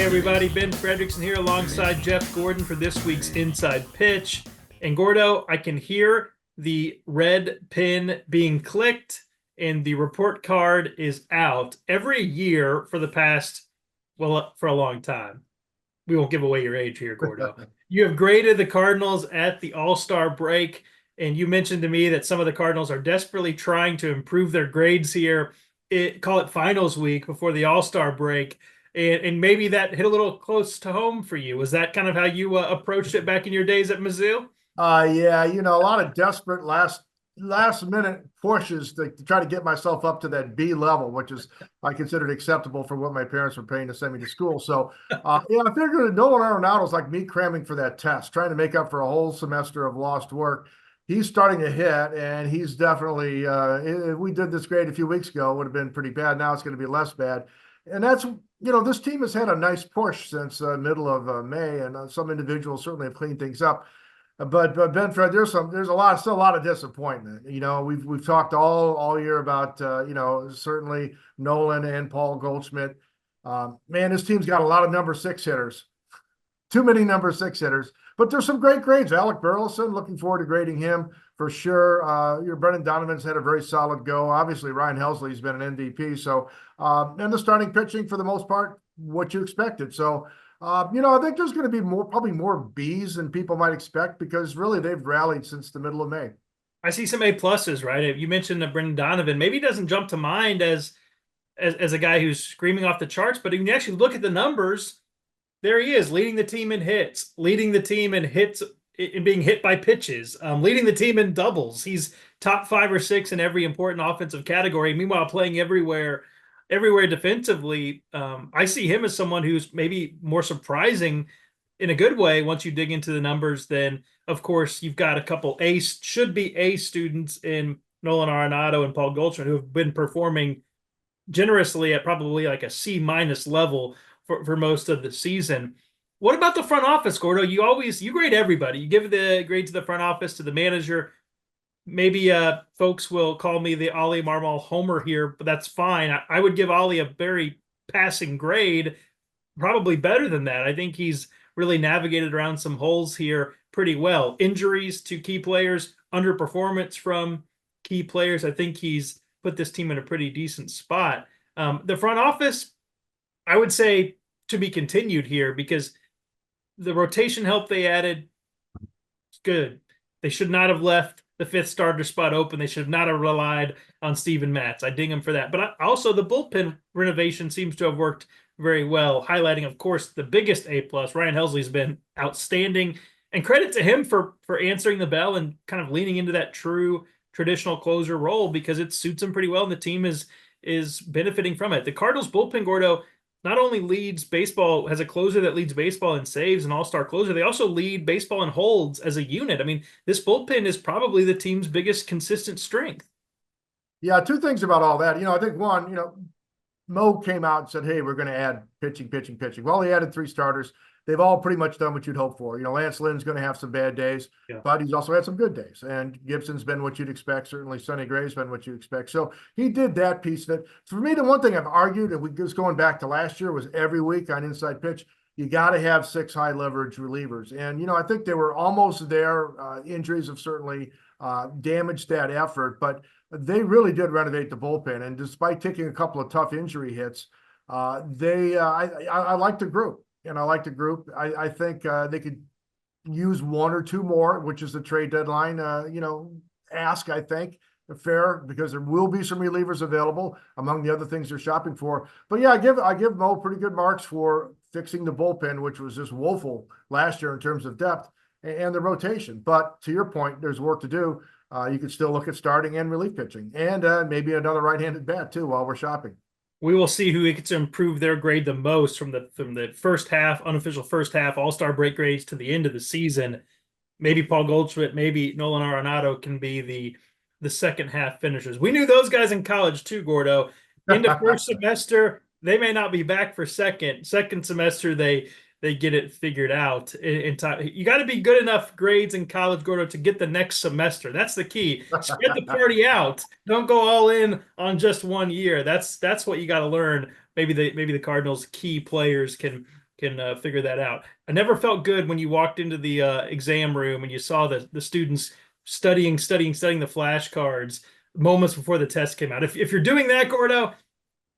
everybody. Ben Frederickson here alongside Jeff Gordon for this week's Inside Pitch. And Gordo, I can hear the red pin being clicked and the report card is out every year for the past, well, for a long time. We won't give away your age here, Gordo. You have graded the Cardinals at the All-Star break, and you mentioned to me that some of the Cardinals are desperately trying to improve their grades here. Call it finals week before the All-Star break. And maybe that hit a little close to home for you. Was that kind of how you approached it back in your days at Mizzou? Yeah, a lot of desperate last minute pushes to try to get myself up to that B level, which is I considered acceptable for what my parents were paying to send me to school. So, I figured Nolan Arenado's like me cramming for that test, trying to make up for a whole semester of lost work. He's starting to hit, and he's definitely. If we did this grade a few weeks ago, it would have been pretty bad. Now it's going to be less bad, and that's this team has had a nice push since middle of May, and some individuals certainly have cleaned things up. But Ben Fred, there's still a lot of disappointment. We've talked all year about certainly Nolan and Paul Goldschmidt. Man, this team's got a lot of number 6 hitters, too many number 6 hitters. But there's some great grades. Alec Burleson, looking forward to grading him for sure. Brendan Donovan's had a very solid go. Obviously, Ryan Helsley's been an MVP. So, and the starting pitching for the most part, what you expected. So. I think there's going to be probably more Bs than people might expect because really they've rallied since the middle of May. I see some A pluses, right? You mentioned Brendan Donovan. Maybe he doesn't jump to mind as a guy who's screaming off the charts, but when you actually look at the numbers, there he is, leading the team in hits, in being hit by pitches, leading the team in doubles. He's top 5 or 6 in every important offensive category. Meanwhile, playing everywhere defensively. I see him as someone who's maybe more surprising in a good way once you dig into the numbers. Then, of course, you've got a couple should be A students in Nolan Arenado and Paul Goldschmidt who have been performing generously at probably like a C- level for most of the season. What about the front office, Gordo? You grade everybody. You give the grade to the front office, to the manager. Maybe folks will call me the Ollie Marmol homer here, but that's fine. I would give Ollie a very passing grade, probably better than that. I think he's really navigated around some holes here pretty well. Injuries to key players, underperformance from key players. I think he's put this team in a pretty decent spot. The front office, I would say to be continued here because the rotation help they added is good. They should not have left the 5th starter spot open. They should not have relied on Steven Matz. I ding him for that. But also the bullpen renovation seems to have worked very well, highlighting, of course, the biggest A+. Ryan Helsley's been outstanding. And credit to him for answering the bell and kind of leaning into that true traditional closer role because it suits him pretty well, and the team is benefiting from it. The Cardinals bullpen, Gordo, not only leads baseball, has a closer that leads baseball in saves, an all-star closer, they also lead baseball in holds as a unit. I mean, this bullpen is probably the team's biggest consistent strength. Yeah, 2 things about all that. I think one, Mo came out and said, hey, we're going to add pitching. Well, he added 3 starters. They've all pretty much done what you'd hope for. Lance Lynn's going to have some bad days, but he's also had some good days. And Gibson's been what you'd expect. Certainly Sonny Gray's been what you expect. So he did that piece of it. For me, the one thing I've argued, and we just going back to last year, was every week on Inside Pitch, you got to have 6 high leverage relievers. And, I think they were almost there. Injuries have certainly damaged that effort, but they really did renovate the bullpen. And despite taking a couple of tough injury hits, I like the group. And I like the group. I think they could use 1 or 2 more, which is the trade deadline, ask, I think, fair, because there will be some relievers available among the other things they're shopping for. But yeah, I give Mo pretty good marks for fixing the bullpen, which was just woeful last year in terms of depth and the rotation. But to your point, there's work to do. You could still look at starting and relief pitching and maybe another right-handed bat too while we're shopping. We will see who gets to improve their grade the most from the first half, unofficial first half, all-star break grades to the end of the season. Maybe Paul Goldschmidt, maybe Nolan Arenado can be the second half finishers. We knew those guys in college too, Gordo. Into first semester, they may not be back for second. Second semester, they get it figured out in time. You got to be good enough grades in college, Gordo, to get the next semester. That's the key. Spread the party out. Don't go all in on just one year. That's what you got to learn. Maybe the Cardinals' key players can can figure that out. I never felt good when you walked into the exam room and you saw the students studying the flashcards moments before the test came out. If you're doing that, Gordo,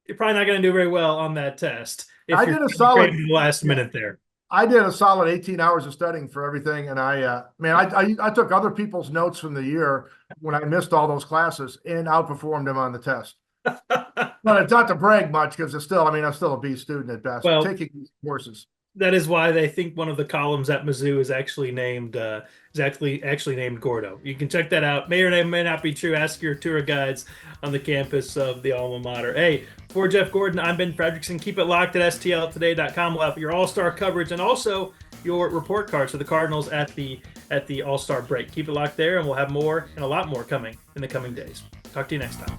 you're probably not going to do very well on that test. If I you're did a solid the last minute there. I did a solid 18 hours of studying for everything. And I took other people's notes from the year when I missed all those classes and outperformed them on the test. But it's not to brag much because I'm still a B student at best, well, taking these courses. That is why they think one of the columns at Mizzou is actually named named Gordo. You can check that out. May or may not be true. Ask your tour guides on the campus of the alma mater. Hey, for Jeff Gordon, I'm Ben Frederickson. Keep it locked at stltoday.com. We'll have your all-star coverage and also your report cards for the Cardinals at the all-star break. Keep it locked there, and we'll have more and a lot more coming in the coming days. Talk to you next time.